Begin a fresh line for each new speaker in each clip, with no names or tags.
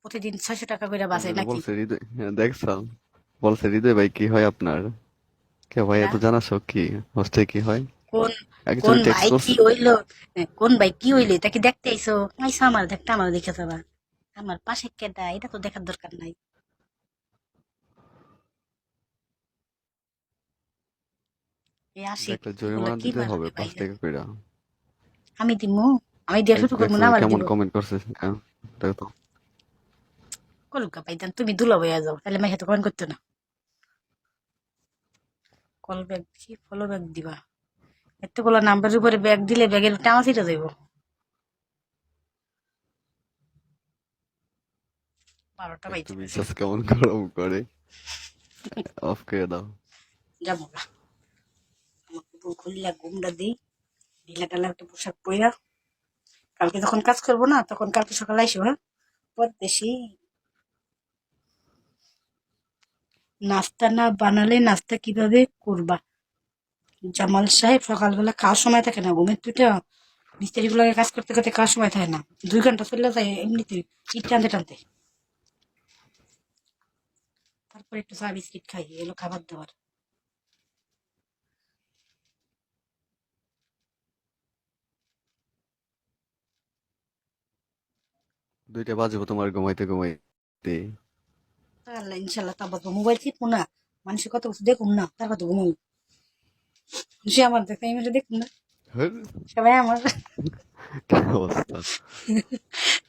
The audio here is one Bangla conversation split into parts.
প্রতিদিন 600 টাকা করে বাঁচে নাকি?
বলছে হৃদয়, হ্যাঁ, দেখছো, বলছে হৃদয় ভাই কি হয় আপনার? কে ভাই, এত
হ্যাঁ?
জানা শখ কি? হোস্টে কি হয়?
কোন কোন
একজনে টেক্সট
ভাই কি
করছে।
হইলো? কোন ভাই কি হইলে তাকে দেখতে আইছো? আইসো আমার দেখতে, আমার দেখে যাবা। আমার পাশে কেডা এটা তো দেখার দরকার নাই। এই আশিক,
দেখলে
এগুলা
জরিমানা
কি
দিতে হবে
মারবে
5 টাকা
ভাইয়া?
করে।
আমি দিমু? আমি দিয়ে
এই
শুরু করবো
দেখছো
না, আমার
কেমন
দিব?
কমেন্ট করছে, হ্যাঁ, দেখো তো।
কলকা পাইতাম, তুমি দুলা বইয়া যাও তাহলে মাইকে তো কমেন্ট করতো না। কল ব্যাগ কি ফলো ব্যাগ দিবা? এতগুলো নাম্বারের উপরে ব্যাগ দিলে ব্যাগের টানা ছিটা যাইব। 12টা
একটু
বাজে গেছে।
বিশ্বাস কেমন গরম করে। অফ করে দাও।
যাবো না, আমাকে বউ খুললা ঘুমটা দিই, ঢিলা টালা একটা পোশাক পইরা কালকে যখন কাজ করবো না তখন কালকে সকালে আইসো, হ্যাঁ? পরদেশি। নাস্তা না বানালে নাস্তা কিভাবে করবা? জামাল সাহেব সকালবেলা খাওয়ার সময় থাকে না, ঘুমের তুইটা মিস্ত্রি গুলোকে কাজ করতে করতে খাওয়ার সময় থাকে না, 2 ঘন্টা চলে যায় এমনিতেই, ইট টানতে টানতে। তারপরে একটু চা বিস্কিট খাই, এলো খাবার দাবার।
2টা বাজবো তোমার ঘুমাইতে ঘুমাইতে।
আল্লাহ ইনশাল্লাহ, তারপর তো মোবাইল চিপবো না, মানুষের কত কিছু দেখুন না, তারপর তো ঘুমাবো। সে আমার দেখে আমি দেখুন না,
হ্যাঁ,
সবাই আমার,
কি অবস্থা।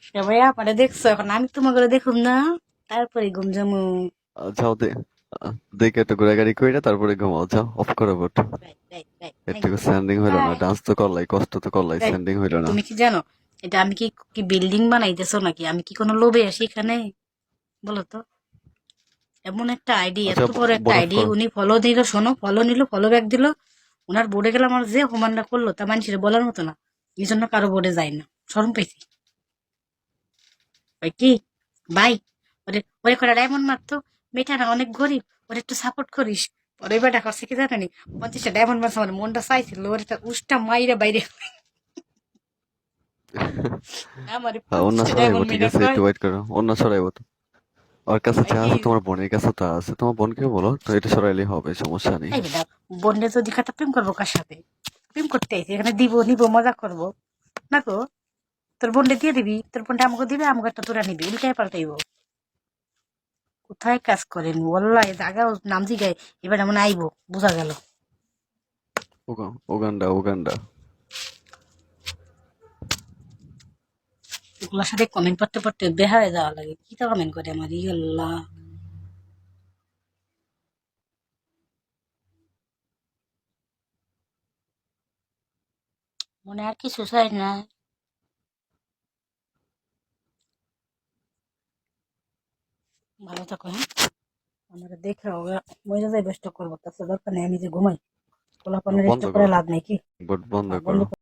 সবাই আমার দেখছো, এখন আমি তোমাকে দেখুন না, তারপরে ঘুম যাবো।
যাও দে, দেখে একটু ঘোরাঘুরি করে তারপরে ঘুমাও, যাও অফ করে বোট।
বাই বাই বাই
এর
বাই
থেকে স্যান্ডিং হইলো না,
বাই
ডান্স তো করলাই, কষ্ট তো করলাই,
বাই।
স্যান্ডিং হইলো না।
তুমি কি জানো এটা আমি কি কি বিল্ডিং বানাইতেছো নাকি? আমি কি কোনো লোভে আসি এখানে? বলো তো। এমন একটা আইডি,
আচ্ছা,
এত বড় একটা
বরফ
আইডি,
করো।
উনি ফলো দিল, শোনো, ফলো নিল, ফলো ব্যাক দিল। ওনার বোর্ডে গেলে আমার যে হোমানটা করলো তা মানুষের বলার মতো না, এই জন্য কারো বোর্ডে যায় না, শরম পেয়েছি। ওই কি ভাই, ওরে ওরে করে ডায়মন্ড মারতো, মেয়েটা না অনেক গরিব, ওরে একটু সাপোর্ট করিস। পরে বেটা করছে কি জানি, 50টা ডায়মন্ড মারছে, আমার মনটা চাইছিল ওর একটা উষ্টা মাইরে বাইরে, আমার
অন্য
50টা
ছড়াইবো,
ডায়মন্ড
ঠিক
মেয়েটা
আছে,
কয়।
একটু ওয়েট করো, অন্য ছড়াইবো তো। ওর কাছে
ভাই
যা
কি,
আছে, তোমার বোনের কাছে তা আছে, তোমার বোনকে বলো তো, এটা সরাইলে হবে, সমস্যা নেই।
এই বেটা, বন্ডে যদি খাতা প্রেম করবো কার সাথে? প্রেম করতে আইছি এখানে, দিব নিব মজা করবো না তো? তোর বোনটা দিয়ে দিবি, তোর বোনটা আমাকে দিবে, আমাকে একটা তোরা নিবি, উল্টায় পাল্টাইব। কোথায় কাজ করেন ওয়াল্লাহ, জায়গা নাম জিগায়, এবার এমন আইবো, বোঝা গেল।
Uganda, Uganda.
এগুলোর সাথে কমেন্ট পড়তে পড়তে বেহায় যাওয়া লাগে, কি তো কমেন্ট করে আমার, আল্লাহ। মনে আর কিছু চাই না। ভালো থাকো, হ্যাঁ? আমার দেখে মজা যায়, বেস্ট করবো, তার দরকার নেই, আমি যে ঘুমাই, পোলাপানের
বন্ধ
চেষ্টা করে
করো তো,
লাভ নেই কি?
বোট বন্ধ
বন্ধ
করো।